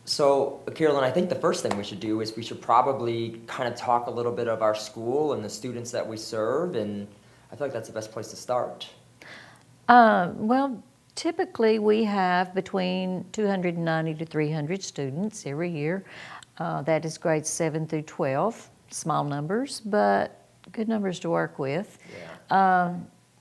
So, Carolyn, I think the first thing we should do is we should probably kind of talk a little bit of our school and the students that we serve, and I feel like that's the best place to start. Well, typically we have between 290 to 300 students every year. That is grades 7 through 12, small numbers, but good numbers to work with. Yeah.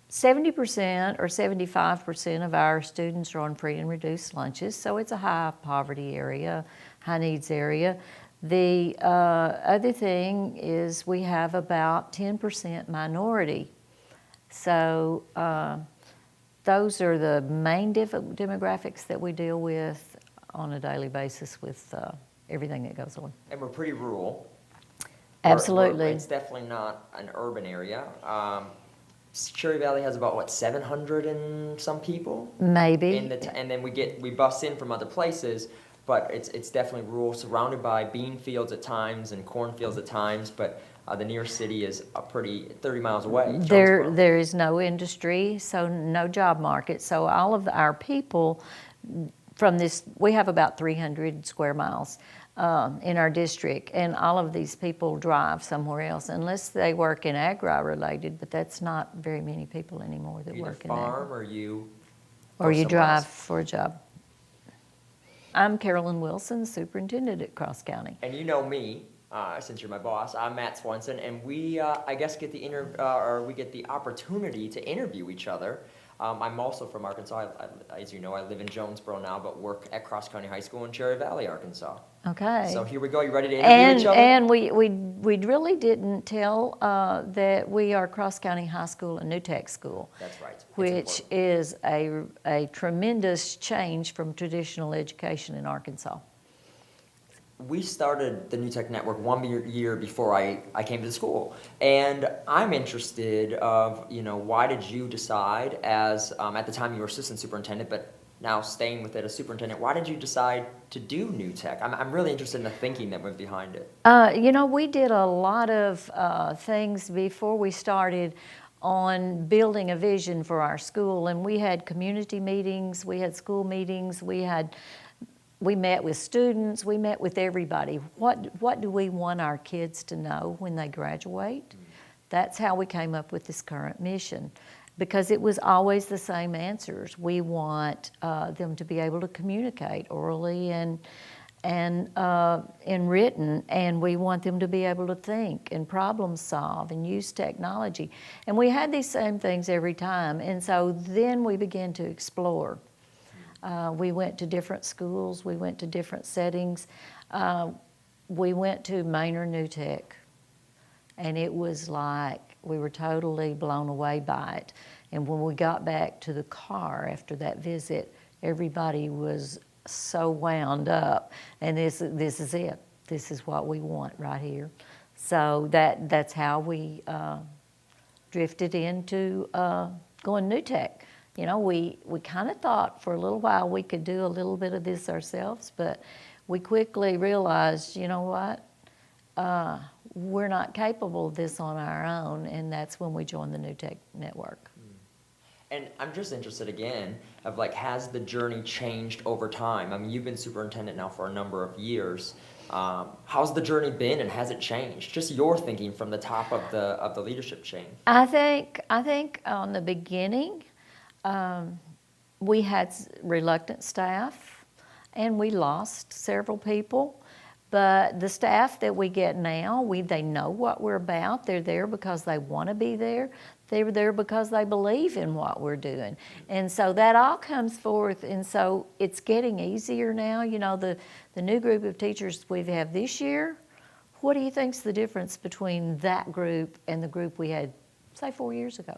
70% or 75% of our students are on free and reduced lunches, so it's a high poverty area, high needs area. The other thing is we have about 10% minority. So those are the main demographics that we deal with on a daily basis with everything that goes on. And we're pretty rural. Absolutely. It's definitely not an urban area. Cherry Valley has about, what, 700 and some people? Maybe. And then we bus in from other places, but it's definitely rural, surrounded by bean fields at times and cornfields at times, but the nearest city is a pretty 30 miles away. There is no industry, so no job market. So all of our people from this, we have about 300 square miles in our district, and all of these people drive somewhere else unless they work in agri-related, but that's not very many people anymore that work in farm or you drive else. For a job. I'm Carolyn Wilson, superintendent at Cross County. And you know me, since you're my boss. I'm Matt Swenson, and we I guess get the opportunity to interview each other. I'm also from Arkansas. As you know, I live in Jonesboro now, but work at Cross County High School in Cherry Valley, Arkansas. Okay. So here we go. You ready to interview each other? And we really didn't tell that we are Cross County High School, a new tech school. That's right. Which is a tremendous change from traditional education in Arkansas. We started the New Tech Network 1 year before I came to the school, and I'm interested of, why did you decide as, at the time you were assistant superintendent, but now staying with it as superintendent, why did you decide to do New Tech? I'm really interested in the thinking that went behind it. We did a lot of things before we started on building a vision for our school, and we had community meetings, we had school meetings, we met with students, we met with everybody. What do we want our kids to know when they graduate? That's how we came up with this current mission, because it was always the same answers. We want them to be able to communicate orally and in written, and we want them to be able to think and problem solve and use technology. And we had these same things every time, and so then we began to explore. We went to different schools, we went to different settings. We went to Manor New Tech, and it was like we were totally blown away by it. And when we got back to the car after that visit, everybody was so wound up, and this is it. This is what we want right here. So that's how we drifted into going New Tech. We kind of thought for a little while we could do a little bit of this ourselves, but we quickly realized, we're not capable of this on our own, and that's when we joined the New Tech Network. And I'm just interested again of has the journey changed over time? I mean, you've been superintendent now for a number of years. How's the journey been, and has it changed? Just your thinking from the top of the leadership chain. I think on the beginning, we had reluctant staff, and we lost several people. But the staff that we get now, they know what we're about. They're there because they want to be there. They're there because they believe in what we're doing. And so that all comes forth, and so it's getting easier now. The new group of teachers we have this year, what do you think's the difference between that group and the group we had, say, 4 years ago?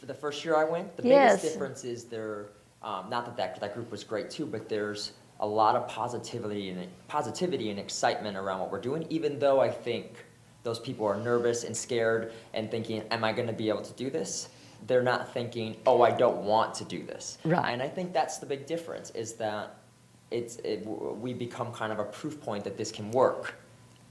The first year I went, the Yes. biggest difference is not that group was great too, but there's a lot of positivity and excitement around what we're doing, even though I think those people are nervous and scared and thinking, am I going to be able to do this? They're not thinking, oh, I don't want to do this. Right. And I think that's the big difference, is that we become kind of a proof point that this can work.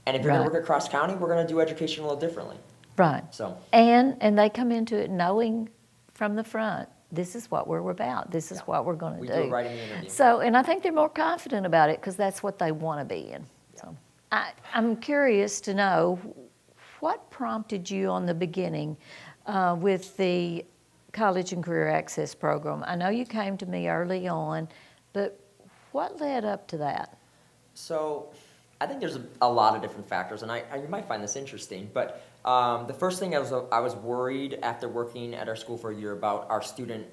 And if you're going to work at Cross County, we're going to do education a little differently. Right. So. And they come into it knowing from the front this is what we're about. This is what we're going to We do. do it right in the interview. So, and I think they're more confident about it because that's what they want to be in. So, I'm curious to know what prompted you on the beginning with the College and Career Access Program. I know you came to me early on, but what led up to that? So I think there's a lot of different factors, and you might find this interesting, but the first thing I was worried after working at our school for a year about our student,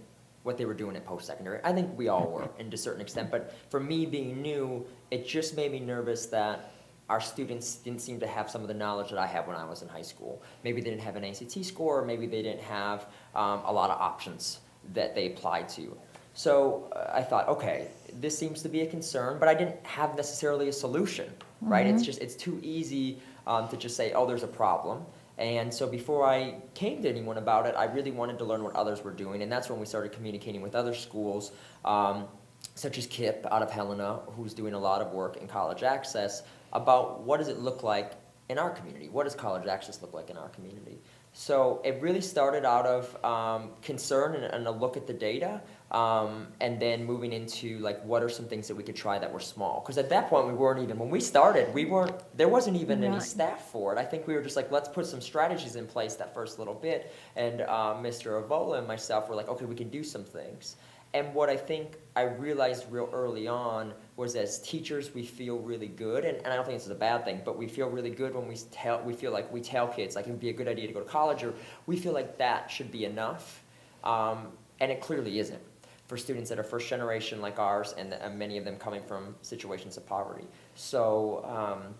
what they were doing at post-secondary. I think we all were, to a certain extent, but for me being new, it just made me nervous that our students didn't seem to have some of the knowledge that I had when I was in high school. Maybe they didn't have an ACT score, or maybe they didn't have a lot of options that they applied to. So I thought, okay, this seems to be a concern, but I didn't have necessarily a solution, right? It's too easy to just say, oh, there's a problem. And so before I came to anyone about it, I really wanted to learn what others were doing, and that's when we started communicating with other schools, such as KIP out of Helena, who's doing a lot of work in college access, about what does it look like in our community? What does college access look like in our community? So it really started out of concern and a look at the data, and then moving into like what are some things that we could try that were small. Because at that point when we started, there wasn't even any staff for it. I think we were just like, let's put some strategies in place that first little bit. And Mr. Avola and myself were like, okay, we can do some things. And what I think I realized real early on was as teachers, we feel really good, and I don't think this is a bad thing, but we feel really good when we feel like we tell kids, like it would be a good idea to go to college, or we feel like that should be enough, and it clearly isn't for students that are first generation like ours, and many of them coming from situations of poverty. So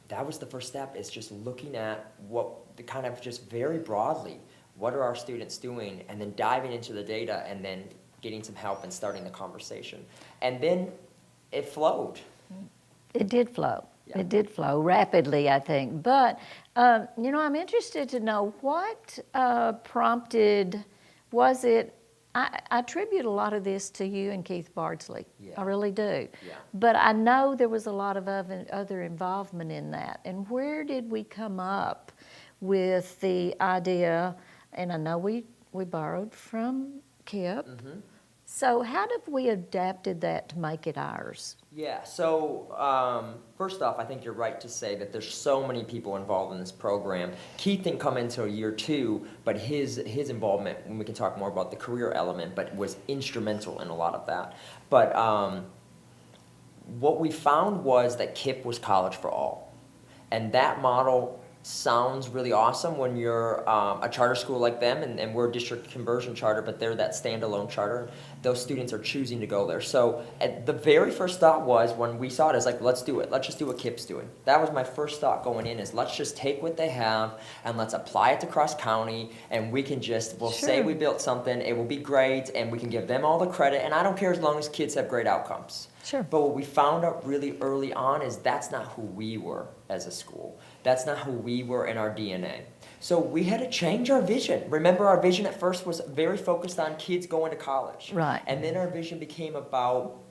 that was the first step, is just looking at kind of just very broadly, what are our students doing, and then diving into the data, and then getting some help and starting the conversation. And then it flowed. It did flow. Yeah. It did flow rapidly, I think. But, I'm interested to know what prompted, was it, I attribute a lot of this to you and Keith Bardsley. Yeah. I really do. Yeah. But I know there was a lot of other involvement in that. And where did we come up with the idea, and I know we borrowed from KIP. Mm-hmm. So how have we adapted that to make it ours? Yeah, so first off, I think you're right to say that there's so many people involved in this program. Keith didn't come into year 2, but his involvement, and we can talk more about the career element, but was instrumental in a lot of that. But what we found was that KIP was college for all. And that model sounds really awesome when you're a charter school like them, and we're a district conversion charter, but they're that standalone charter. Those students are choosing to go there. So at the very first thought was, when we saw it, is like, let's do it. Let's just do what KIP's doing. That was my first thought going in, is let's just take what they have and let's apply it to Cross County, and we can we'll say we built something, it will be great, and we can give them all the credit, and I don't care as long as kids have great outcomes. Sure. But what we found out really early on is that's not who we were as a school. That's not who we were in our DNA. So we had to change our vision. Remember, our vision at first was very focused on kids going to college. Right. And then our vision became about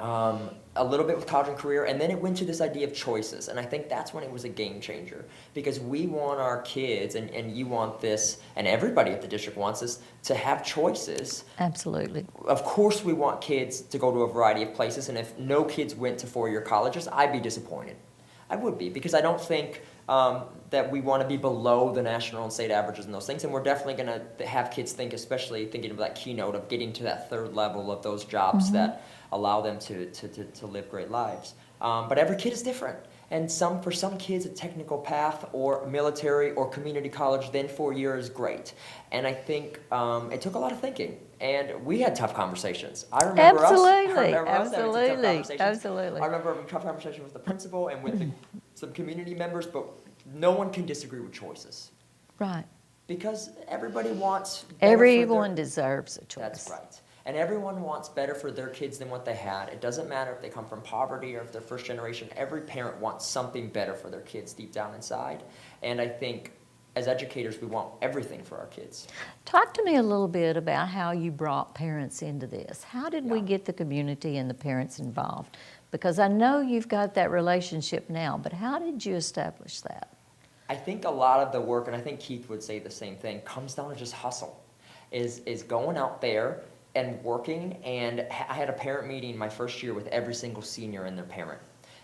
a little bit with college and career, and then it went to this idea of choices. And I think that's when it was a game changer, because we want our kids, and you want this, and everybody at the district wants this, to have choices. Absolutely. Of course we want kids to go to a variety of places, and if no kids went to 4-year colleges, I'd be disappointed. I would be, because I don't think that we want to be below the national and state averages and those things, and we're definitely going to have kids think, especially thinking of that keynote of getting to that third level of those jobs that allow them to live great lives. But every kid is different, and for some kids a technical path or military or community college, then 4 years is great. And I think it took a lot of thinking, and we had tough conversations. I remember us having tough conversations. Absolutely. I remember having a tough conversation with the principal and with some community members, but no one can disagree with choices. Right. Because everybody wants better Everyone deserves a choice. That's right. And everyone wants better for their kids than what they had. It doesn't matter if they come from poverty or if they're first generation. Every parent wants something better for their kids deep down inside. And I think as educators, we want everything for our kids. Talk to me a little bit about how you brought parents into this. How did we get the community and the parents involved? Because I know you've got that relationship now, but how did you establish that? I think a lot of the work, and I think Keith would say the same thing, comes down to just hustle. is going out there and working. And I had a parent meeting my first year with every single senior and their parent,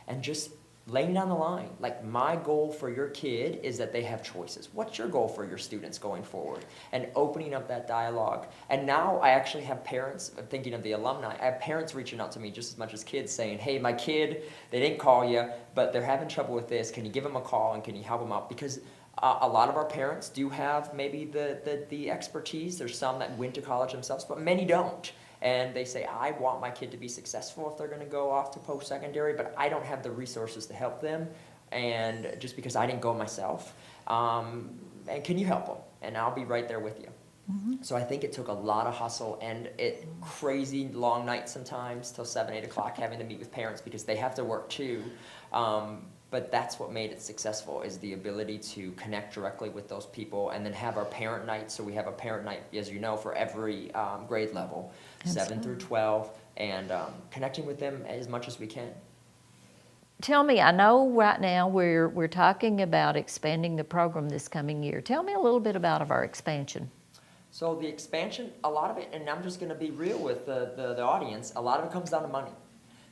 and just laying down the line, like, my goal for your kid is that they have choices. What's your goal for your students going forward? And opening up that dialogue. And now I actually have parents, thinking of the alumni, I have parents reaching out to me just as much as kids saying, hey, my kid, they didn't call you, but they're having trouble with this. Can you give them a call and can you help them out? Because a lot of our parents do have maybe the expertise. There's some that went to college themselves, but many don't. And they say, I want my kid to be successful if they're going to go off to post-secondary, but I don't have the resources to help them, and just because I didn't go myself. And can you help them? And I'll be right there with you. Mm-hmm. So I think it took a lot of hustle and crazy long nights sometimes till 7, 8 o'clock having to meet with parents because they have to work too. But that's what made it successful, is the ability to connect directly with those people and then have our parent night. So we have a parent night, as you know, for every grade level, Absolutely. 7 through 12, and connecting with them as much as we can. Tell me, I know right now we're talking about expanding the program this coming year. Tell me a little bit about our expansion. So the expansion, a lot of it, and I'm just going to be real with the audience, a lot of it comes down to money.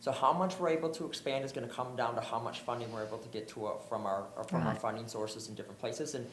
So how much we're able to expand is going to come down to how much funding we're able to get from our funding sources in different places. And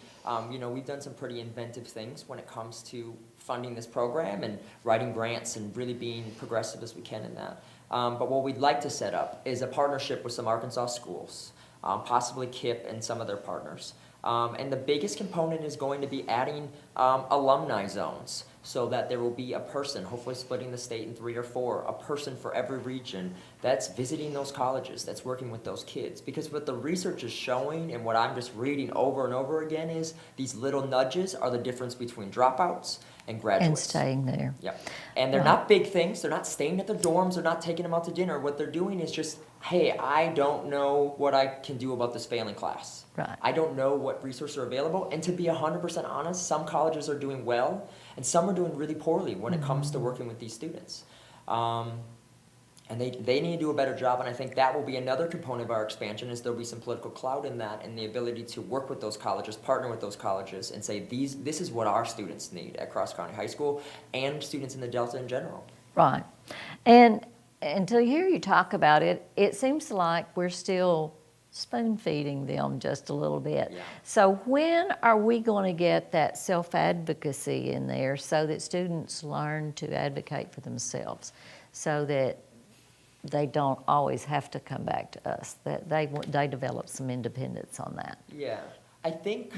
we've done some pretty inventive things when it comes to funding this program and writing grants and really being progressive as we can in that. But what we'd like to set up is a partnership with some Arkansas schools, possibly KIPP and some of their partners. And the biggest component is going to be adding alumni zones, so that there will be a person, hopefully splitting the state in 3 or 4, a person for every region that's visiting those colleges, that's working with those kids. Because what the research is showing, and what I'm just reading over and over again, is these little nudges are the difference between dropouts and graduates. And staying there. Yep. And they're not big things. They're not staying at their dorms. They're not taking them out to dinner. What they're doing is just, hey, I don't know what I can do about this failing class. Right. I don't know what resources are available. And to be 100% honest, some colleges are doing well, and some are doing really poorly when it comes to working with these students. And they need to do a better job, and I think that will be another component of our expansion, is there'll be some political clout in that, and the ability to work with those colleges, partner with those colleges, and say, this is what our students need at Cross County High School, and students in the Delta in general. Right. And to hear you talk about it, it seems like we're still spoon-feeding them just a little bit. Yeah. So when are we going to get that self-advocacy in there so that students learn to advocate for themselves, so that they don't always have to come back to us, that they develop some independence on that? Yeah, I think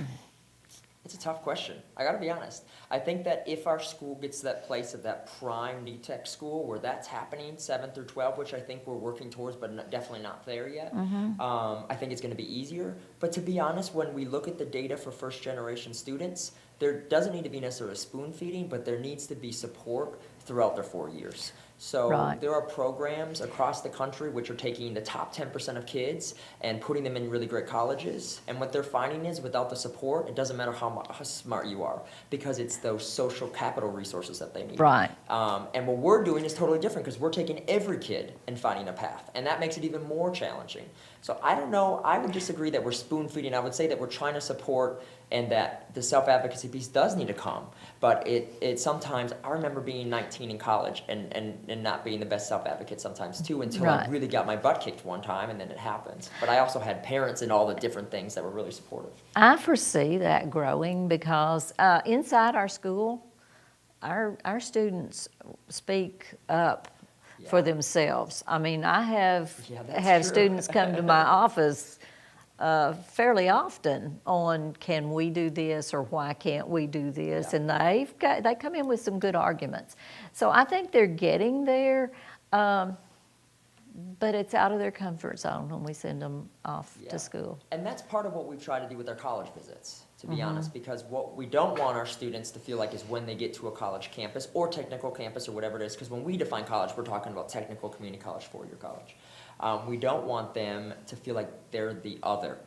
it's a tough question. I got to be honest. I think that if our school gets to that place of that prime NETEC school where that's happening, 7 through 12, which I think we're working towards, but definitely not there yet, I think it's going to be easier. But to be honest, when we look at the data for first-generation students, there doesn't need to be necessarily spoon feeding, but there needs to be support throughout their 4 years. So there are programs across the country which are taking the top 10% of kids and putting them in really great colleges. And what they're finding is, without the support, it doesn't matter how smart you are, because it's those social capital resources that they need. Right. And what we're doing is totally different, because we're taking every kid and finding a path. And that makes it even more challenging. So I don't know. I would disagree that we're spoon feeding. I would say that we're trying to support, and that the self-advocacy piece does need to come. But it sometimes, I remember being 19 in college and not being the best self-advocate sometimes too, until I really got my butt kicked one time, and then it happens. But I also had parents and all the different things that were really supportive. I foresee that growing, because inside our school, our students speak up for themselves. I mean, I have students come to my office fairly often on, can we do this, or why can't we do this? And they come in with some good arguments. So I think they're getting there, but it's out of their comfort zone when we send them off to school. And that's part of what we've tried to do with our college visits, to be honest, because what we don't want our students to feel like is when they get to a college campus or technical campus or whatever it is, because when we define college, we're talking about technical community college, 4-year college. We don't want them to feel like they're the other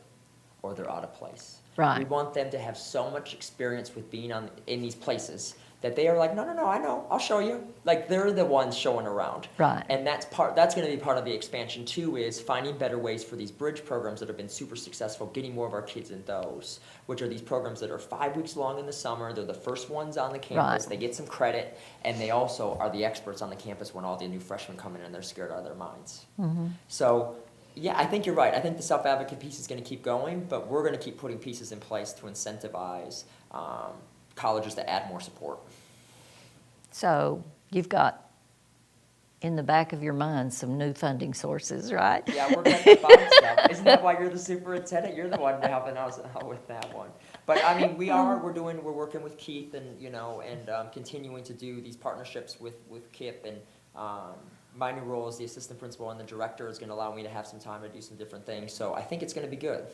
or they're out of place. Right. We want them to have so much experience with being in these places that they are like, no, I know, I'll show you. Like, they're the ones showing around. Right. And that's going to be part of the expansion too, is finding better ways for these bridge programs that have been super successful, getting more of our kids in those, which are these programs that are 5 weeks long in the summer. They're the first ones on the campus. Right. They get some credit, and they also are the experts on the campus when all the new freshmen come in and they're scared out of their minds. So, yeah, I think you're right. I think the self-advocate piece is going to keep going, but we're going to keep putting pieces in place to incentivize colleges to add more support. So you've got in the back of your mind some new funding sources, right? Yeah, we're going to find stuff. Isn't that why you're the superintendent? You're the one helping us out with that one. But I mean, we're working with Keith and, continuing to do these partnerships with Kip, and my new role as the assistant principal and the director is going to allow me to have some time to do some different things. So I think it's going to be good.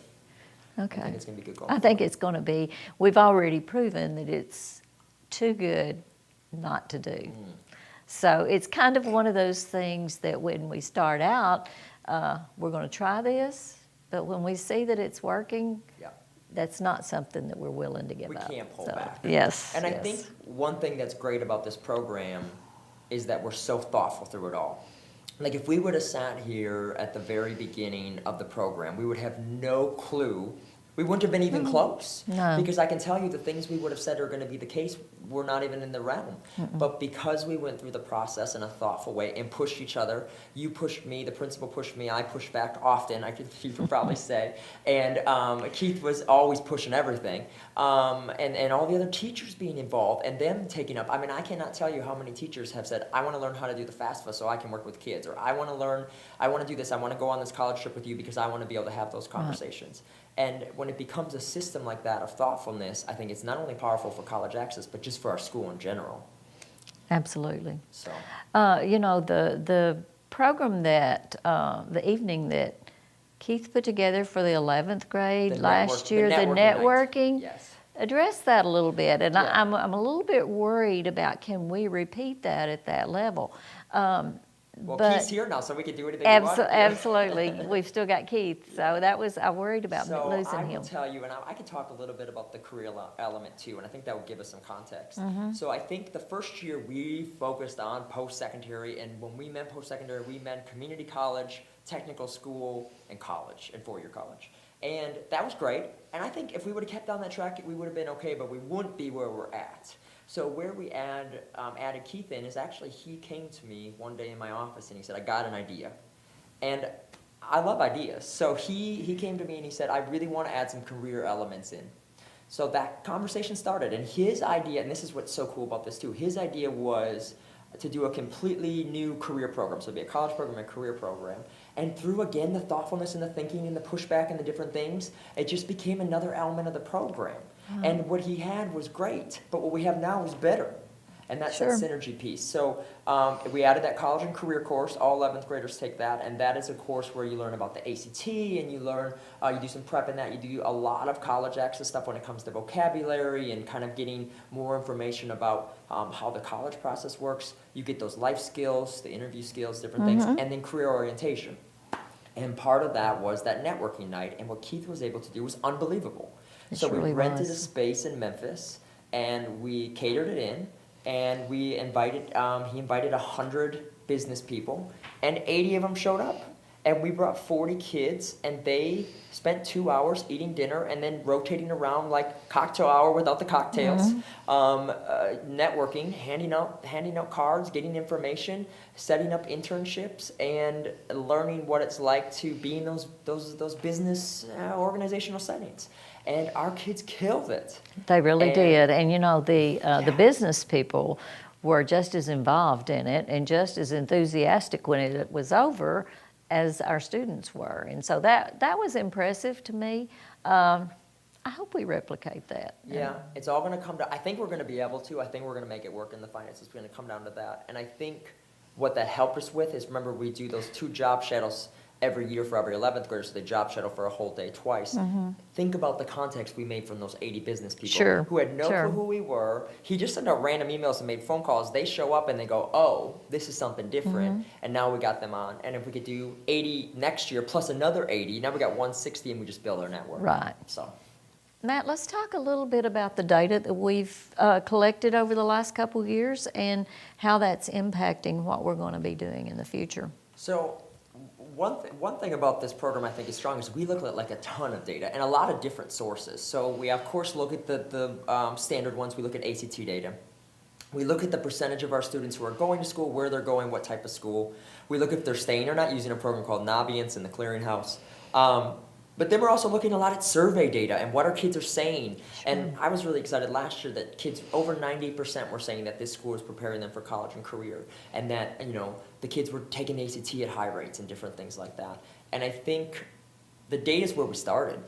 Okay. I think it's going to be good going I think it's going to be. We've already proven that it's too good not to do. So it's kind of one of those things that when we start out, we're going to try this, but when we see that it's working, that's not something that we're willing to give up. We can't pull back. Yes. And I think one thing that's great about this program is that we're so thoughtful through it all. Like, if we would have sat here at the very beginning of the program, we would have no clue. We wouldn't have been even close. No. Because I can tell you the things we would have said are going to be the case were not even in the realm. But because we went through the process in a thoughtful way and pushed each other, you pushed me, the principal pushed me, I pushed back often, you could probably say. And Keith was always pushing everything. And all the other teachers being involved and them taking up. I mean, I cannot tell you how many teachers have said, I want to learn how to do the FAFSA so I can work with kids. Or I want to do this, I want to go on this college trip with you because I want to be able to have those conversations. And when it becomes a system like that of thoughtfulness, I think it's not only powerful for college access, but just for our school in general. Absolutely. So, the program that, the evening that Keith put together for the 11th grade last year, the networking, yes. address that a little bit. And Yeah. I'm a little bit worried about, can we repeat that at that level? Well, but Keith's here now, so we can do anything we want. Absolutely. We've still got Keith. So I worried about losing So I him. will tell you, and I can talk a little bit about the career element too, and I think that will give us some context. So I think the first year we focused on post-secondary, and when we meant post-secondary, we meant community college, technical school, and college, and four-year college. And that was great, and I think if we would have kept on that track, we would have been okay, but we wouldn't be where we're at. So where we added Keith in is actually he came to me one day in my office and he said, I got an idea. And I love ideas. So he came to me and he said, I really want to add some career elements in. So that conversation started, and his idea, and this is what's so cool about this too, his idea was to do a completely new career program. So it'd be a college program and a career program. And through, again, the thoughtfulness and the thinking and the pushback and the different things, it just became another element of the program. And what he had was great, but what we have now is better. And that's that synergy piece. So we added that college and career course. All 11th graders take that, and that is a course where you learn about the ACT, and you learn, you do some prep in that. You do a lot of college access stuff when it comes to vocabulary and kind of getting more information about how the college process works. You get those life skills, the interview skills, different things, and then career orientation. And part of that was that networking night, and what Keith was able to do was unbelievable. So we rented a space in Memphis, and we catered it in, and we invited, he invited 100 business people, and 80 of them showed up. And we brought 40 kids, and they spent 2 hours eating dinner and then rotating around like cocktail hour without the cocktails, networking, handing out cards, getting information, setting up internships, and learning what it's like to be in those business organizational settings. And our kids killed it. They really did. And the business people were just as involved in it and just as enthusiastic when it was over as our students were. And so that was impressive to me. I hope we replicate that. Yeah, it's all going to come down. I think we're going to be able to. I think we're going to make it work in the finances. It's going to come down to that. And I think what that helped us with is, remember, we do those 2 job shadows every year for every 11th grader, so they job shadow for a whole day twice. Think about the context we made from those 80 business people who had no clue who we were. He just sent out random emails and made phone calls. They show up and they go, oh, this is something different, and now we got them on. And if we could do 80 next year plus another 80, now we got 160 and we just build our network. Right. So Matt, let's talk a little bit about the data that we've collected over the last couple of years and how that's impacting what we're going to be doing in the future. So one thing about this program I think is strong is we look at like a ton of data and a lot of different sources. So we of course look at the standard ones. We look at ACT data. We look at the percentage of our students who are going to school, where they're going, what type of school. We look if they're staying or not using a program called Naviance in the Clearinghouse. But then we're also looking a lot at survey data and what our kids are saying. Sure. And I was really excited last year that kids, over 90% were saying that this school is preparing them for college and career. And that, the kids were taking the ACT at high rates and different things like that. And I think the data is where we started.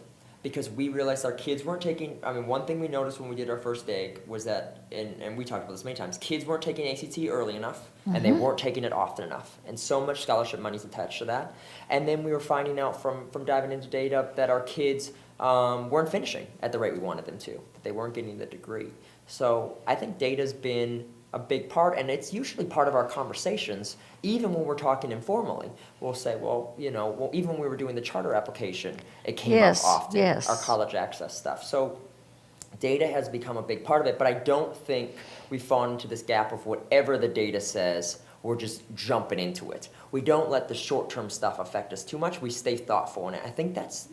Because we realized our kids weren't taking, one thing we noticed when we did our first egg was that, and we talked about this many times, kids weren't taking ACT early enough, and they weren't taking it often enough. And so much scholarship money is attached to that. And then we were finding out from diving into data that our kids weren't finishing at the rate we wanted them to, that they weren't getting the degree. So I think data's been a big part, and it's usually part of our conversations, even when we're talking informally. We'll say, even when we were doing the charter application, it came up often, our college access stuff. So data has become a big part of it, but I don't think we've fallen into this gap of whatever the data says, we're just jumping into it. We don't let the short-term stuff affect us too much. We stay thoughtful, and I think that's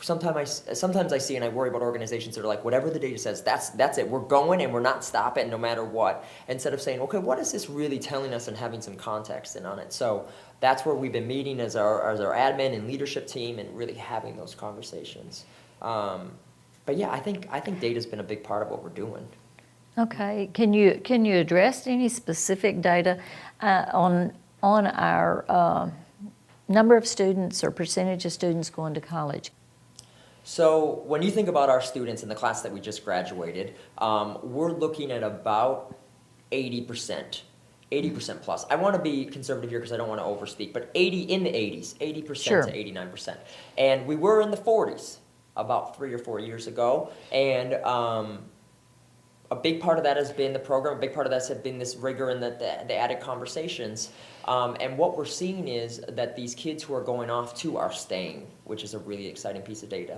sometimes I see and I worry about organizations that are like, whatever the data says, that's it. We're going and we're not stopping no matter what. Instead of saying, okay, what is this really telling us and having some context in on it. So that's where we've been meeting as our admin and leadership team and really having those conversations. But yeah, I think data's been a big part of what we're doing. Okay, can you address any specific data on our number of students or percentage of students going to college? So when you think about our students in the class that we just graduated, we're looking at about 80%. 80% plus. I want to be conservative here because I don't want to overspeak, but 80% Sure. to 89%. And we were in the 40s about 3 or 4 years ago. And a big part of that has been the program. A big part of that has been this rigor and the added conversations. And what we're seeing is that these kids who are going off to are staying, which is a really exciting piece of data.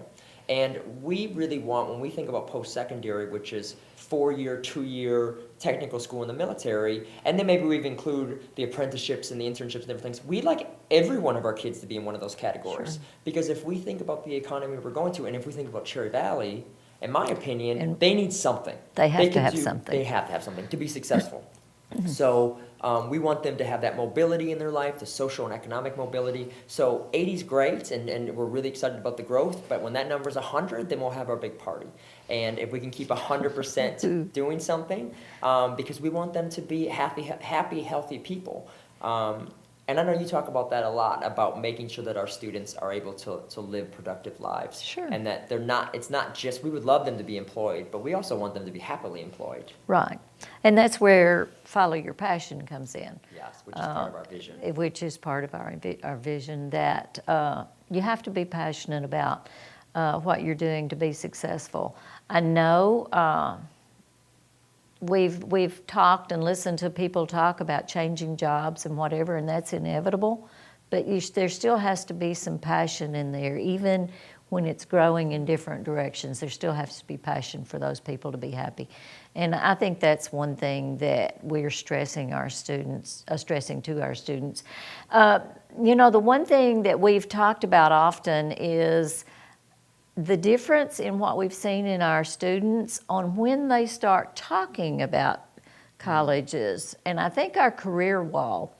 And we really want, when we think about post-secondary, which is 4-year, 2-year technical school in the military, and then maybe we include the apprenticeships and the internships and different things, we'd like every one of our kids to be in one of those categories. Sure. Because if we think about the economy we're going to, and if we think about Cherry Valley, in my opinion, and they need something. They have to have something. They have to have something to be successful. So we want them to have that mobility in their life, the social and economic mobility. So 80's great, and we're really excited about the growth, but when that number's 100, then we'll have our big party. And if we can keep 100% doing something, because we want them to be happy, healthy people. And I know you talk about that a lot, about making sure that our students are able to live productive lives. Sure. And that it's not just, we would love them to be employed, but we also want them to be happily employed. Right. And that's where follow your passion comes in. Yes, which is part of our vision. Which is part of our vision, that you have to be passionate about what you're doing to be successful. I know we've talked and listened to people talk about changing jobs and whatever, and that's inevitable. But there still has to be some passion in there, even when it's growing in different directions. There still has to be passion for those people to be happy. And I think that's one thing that we're stressing to our students. The one thing that we've talked about often is the difference in what we've seen in our students on when they start talking about colleges. And I think our career wall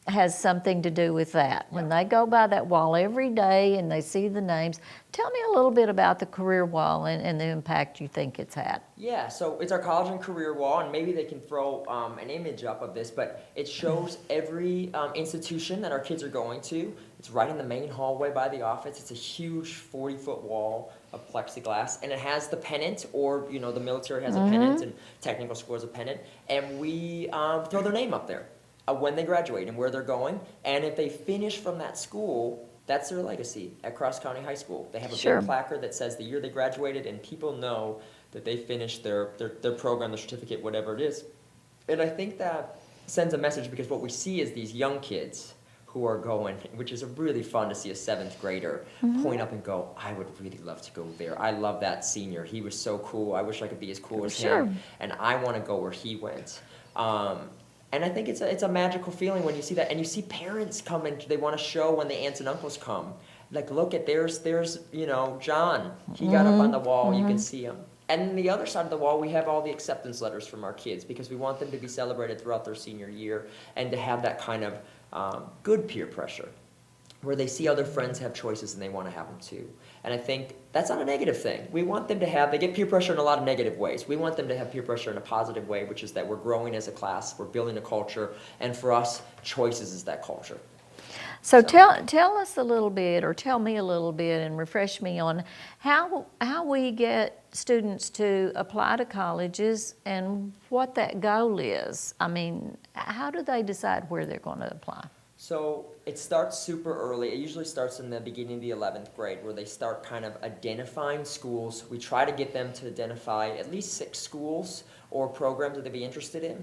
has something to do with that. When they go by that wall every day and they see the names, tell me a little bit about the career wall and the impact you think it's had. Yeah, so it's our college and career wall, and maybe they can throw an image up of this, but it shows every institution that our kids are going to. It's right in the main hallway by the office. It's a huge 40-foot wall of plexiglass, and it has the pennant, or the military has a pennant, and technical school has a pennant, and we throw their name up there when they graduate and where they're going. And if they finish from that school, that's their legacy at Cross County High School. They have a big placard that says the year they graduated, and people know that they finished their program, their certificate, whatever it is. And I think that sends a message, because what we see is these young kids who are going, which is really fun to see a 7th grader point up and go, I would really love to go there. I love that senior. He was so cool. I wish I could be as cool as Sure. him. And I want to go where he went. And I think it's a magical feeling when you see that. And you see parents come and they want to show when the aunts and uncles come. Like, look at, there's John. He got up on the wall. You can see him. And then the other side of the wall, we have all the acceptance letters from our kids because we want them to be celebrated throughout their senior year and to have that kind of good peer pressure where they see other friends have choices and they want to have them too. And I think that's not a negative thing. We want them to they get peer pressure in a lot of negative ways. We want them to have peer pressure in a positive way, which is that we're growing as a class, we're building a culture, and for us, choices is that culture. So tell us a little bit, or tell me a little bit, and refresh me on how we get students to apply to colleges and what that goal is. I mean, how do they decide where they're going to apply? So it starts super early. It usually starts in the beginning of the 11th grade where they start kind of identifying schools. We try to get them to identify at least 6 schools or programs that they'd be interested in.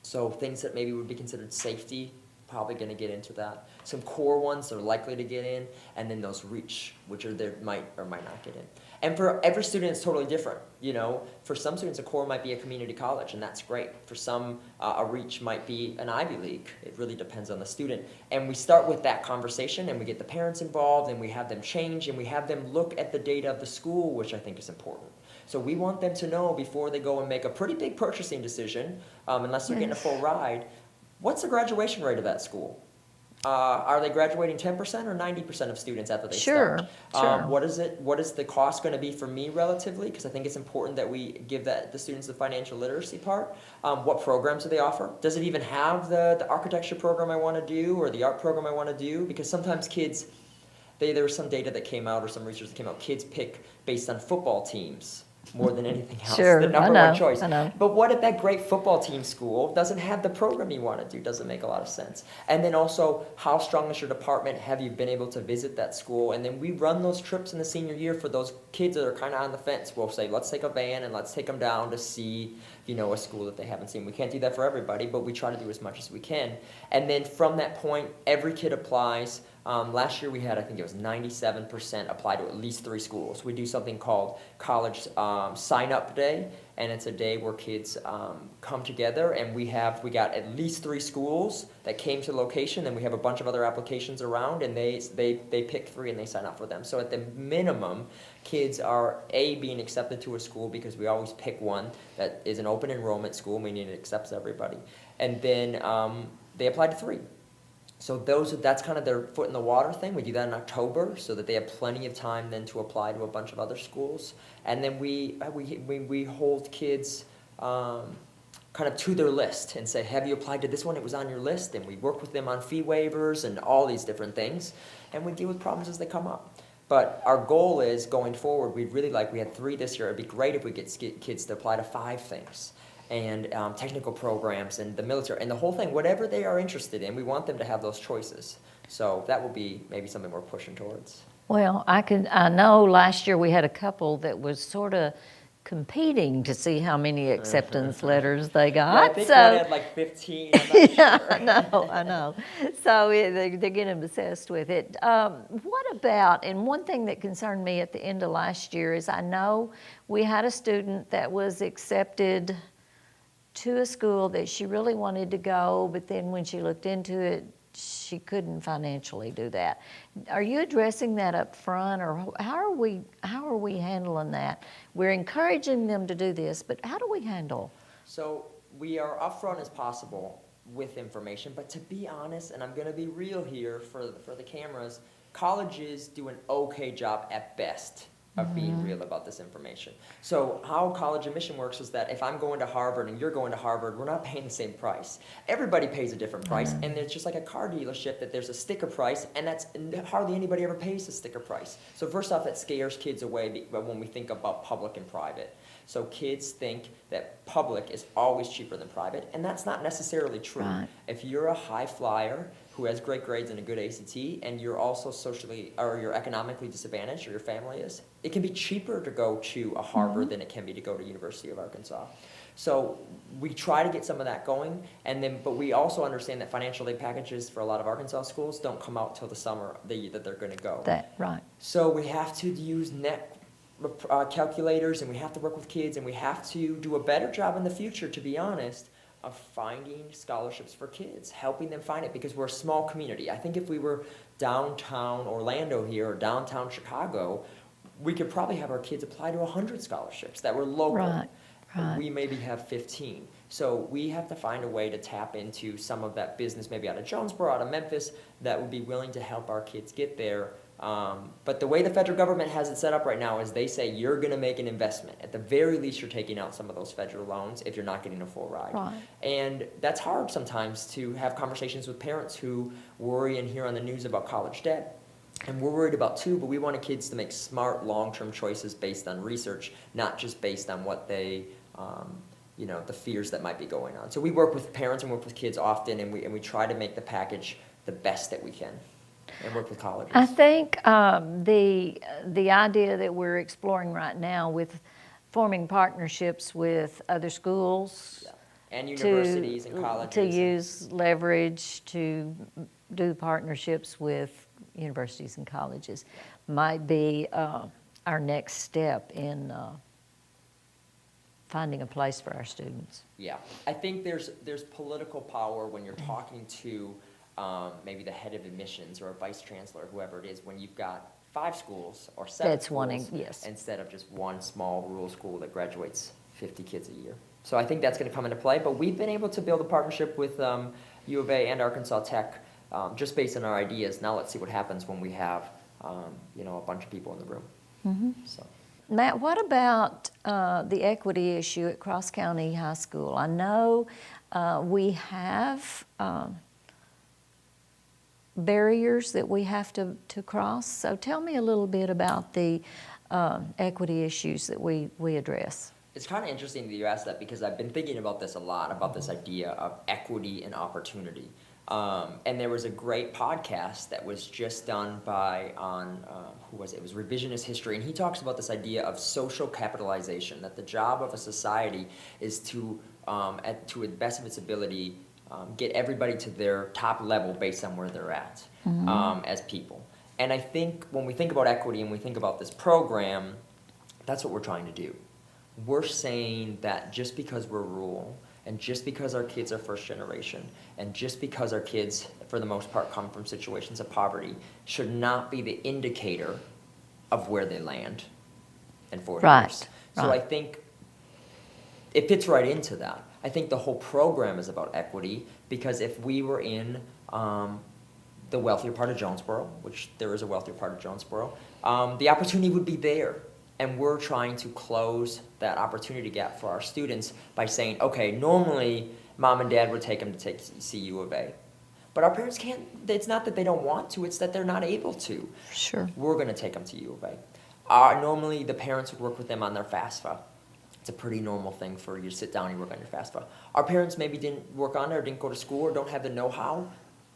So things that maybe would be considered safety, probably going to get into that. Some core ones they're likely to get in, and then those reach, which are they might or might not get in. And for every student, it's totally different. You know, for some students, a core might be a community college, and that's great. For some, a reach might be an Ivy League. It really depends on the student. And we start with that conversation, and we get the parents involved, and we have them change, and we have them look at the data of the school, which I think is important. So we want them to know before they go and make a pretty big purchasing decision, unless they're getting a full ride, what's the graduation rate of that school? Are they graduating 10% or 90% of students after they start? Sure. What is the cost going to be for me relatively? Because I think it's important that we give the students the financial literacy part. What programs do they offer? Does it even have the architecture program I want to do or the art program I want to do? Because sometimes kids, there was some data that came out or some research that came out, kids pick based on football teams more than anything else. Sure, the number I know, one choice. I know. But what if that great football team school doesn't have the program you want to do? Doesn't make a lot of sense. And then also, how strong is your department? Have you been able to visit that school? And then we run those trips in the senior year for those kids that are kind of on the fence. We'll say, let's take a van and let's take them down to see, a school that they haven't seen. We can't do that for everybody, but we try to do as much as we can. And then from that point, every kid applies. Last year we had, I think it was 97% apply to at least 3 schools. We do something called College Sign-Up Day, and it's a day where kids come together, and we got at least 3 schools that came to the location, and we have a bunch of other applications around, and they pick 3 and they sign up for them. So at the minimum, kids are being accepted to a school because we always pick one that is an open enrollment school, meaning it accepts everybody, and then they apply to 3. So that's kind of their foot in the water thing. We do that in October so that they have plenty of time then to apply to a bunch of other schools. And then we hold kids kind of to their list and say, have you applied to this one? It was on your list. And we work with them on fee waivers and all these different things. And we deal with problems as they come up. But our goal is, going forward, we had 3 this year. It'd be great if we get kids to apply to 5 things. And technical programs and the military and the whole thing, whatever they are interested in, we want them to have those choices. So that will be maybe something we're pushing towards. Well, I know last year we had a couple that was sort of competing to see how many acceptance letters they got. Yeah, I think one had like 15. I'm not sure. I know. So they're getting obsessed with it. What about, and one thing that concerned me at the end of last year is I know we had a student that was accepted to a school that she really wanted to go, but then when she looked into it, she couldn't financially do that. Are you addressing that up front, or how are we handling that? We're encouraging them to do this, but how do we handle? So we are upfront as possible with information, but to be honest, and I'm going to be real here for the cameras, colleges do an okay job at best of being real about this information. So how college admission works is that if I'm going to Harvard and you're going to Harvard, we're not paying the same price. Everybody pays a different price, and it's just like a car dealership that there's a sticker price, and that's hardly anybody ever pays the sticker price. So first off, that scares kids away when we think about public and private. So kids think that public is always cheaper than private, and that's not necessarily true. Right. If you're a high flyer who has great grades and a good ACT, and you're also socially or you're economically disadvantaged, or your family is, it can be cheaper to go to a Harvard than it can be to go to University of Arkansas. So we try to get some of that going, but we also understand that financial aid packages for a lot of Arkansas schools don't come out till the summer that they're going to go. Right. So we have to use net calculators, and we have to work with kids, and we have to do a better job in the future, to be honest, of finding scholarships for kids, helping them find it, because we're a small community. I think if we were downtown Orlando here or downtown Chicago, we could probably have our kids apply to 100 scholarships that were local. Right. We maybe have 15. So we have to find a way to tap into some of that business, maybe out of Jonesboro, out of Memphis, that would be willing to help our kids get there. But the way the federal government has it set up right now is they say you're going to make an investment. At the very least, you're taking out some of those federal loans if you're not getting a full ride. Right. And that's hard sometimes to have conversations with parents who worry and hear on the news about college debt. And we're worried about too, but we want kids to make smart long-term choices based on research, not just based on what they, the fears that might be going on. So we work with parents and work with kids often, and we try to make the package the best that we can, and work with colleges. I think the idea that we're exploring right now with forming partnerships with other schools, and universities and colleges, to use leverage to do partnerships with universities and colleges might be our next step in finding a place for our students. Yeah, I think there's political power when you're talking to maybe the head of admissions or a vice chancellor, whoever it is, when you've got 5 schools or 7 That's schools yes. instead of just one small rural school that graduates 50 kids a year. So I think that's going to come into play, but we've been able to build a partnership with U of A and Arkansas Tech just based on our ideas. Now let's see what happens when we have a bunch of people in the room. Mm-hmm. So. Matt, what about the equity issue at Cross County High School? I know we have barriers that we have to cross. So tell me a little bit about the equity issues that we address. It's kind of interesting that you asked that, because I've been thinking about this a lot, about this idea of equity and opportunity. And there was a great podcast that was just done by, who was it? It was Revisionist History, and he talks about this idea of social capitalization, that the job of a society is to the best of its ability, get everybody to their top level based on where they're at as people. And I think when we think about equity and we think about this program, that's what we're trying to do. We're saying that just because we're rural, and just because our kids are first generation, and just because our kids, for the most part, come from situations of poverty, should not be the indicator of where they land in 4 years. So I think it fits right into that. I think the whole program is about equity, because if we were in the wealthier part of Jonesboro, which there is a wealthier part of Jonesboro, the opportunity would be there. And we're trying to close that opportunity gap for our students by saying, okay, normally mom and dad would take them to see U of A. But our parents can't, it's not that they don't want to, it's that they're not able to. Sure. We're going to take them to U of A. Normally the parents would work with them on their FAFSA. It's a pretty normal thing for you to sit down and work on your FAFSA. Our parents maybe didn't work on it or didn't go to school or don't have the know-how.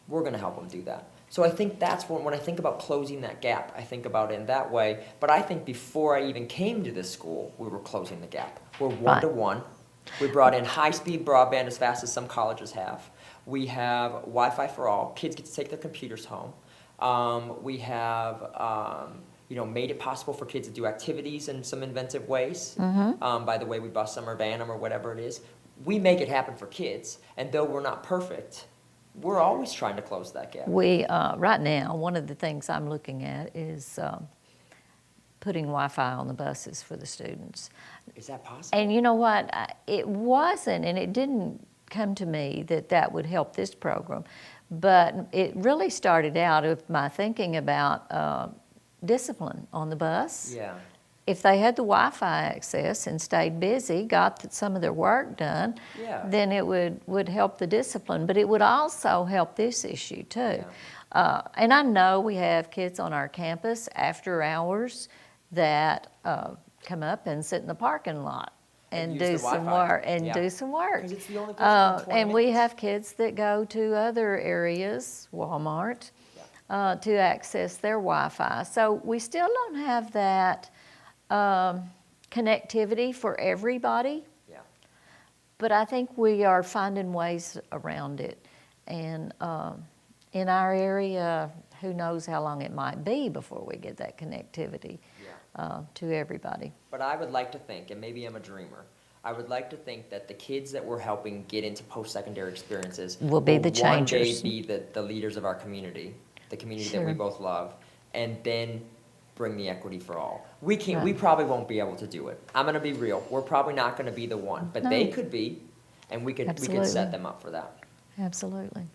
We're going to help them do that. So I think that's when I think about closing that gap, I think about it in that way. But I think before I even came to this school, we were closing the gap. We're one-to-one. We brought in high-speed broadband as fast as some colleges have. We have Wi-Fi for all. Kids get to take their computers home. We have made it possible for kids to do activities in some inventive ways. By the way, we bus them or van them or whatever it is. We make it happen for kids. And though we're not perfect, we're always trying to close that gap. We, right now, one of the things I'm looking at is putting Wi-Fi on the buses for the students. Is that possible? And you know what? It wasn't, and it didn't come to me that would help this program, but it really started out of my thinking about discipline on the bus. Yeah. If they had the Wi-Fi access and stayed busy, got some of their work done, then it would help the discipline. But it would also help this issue too. Yeah. And I know we have kids on our campus after hours that come up and sit in the parking lot and use do the some Wi-Fi. work, and Yeah. do some work. 'Cause it's the only place within 20 And we minutes. have kids that go to other areas, Walmart, to access their Wi-Fi. So we still don't have that connectivity for everybody, Yeah. but I think we are finding ways around it. And in our area, who knows how long it might be before we get that connectivity to everybody. But I would like to think, and maybe I'm a dreamer, I would like to think that the kids that we're helping get into post-secondary experiences Will be the changers. one day be the leaders of our community, the community that we Sure. both love, and then bring the equity for all. We can't. We Right. probably won't be able to do it. I'm gonna be real. We're probably not gonna be the one, but they No. could be, and we could Absolutely. set them up for that. Absolutely.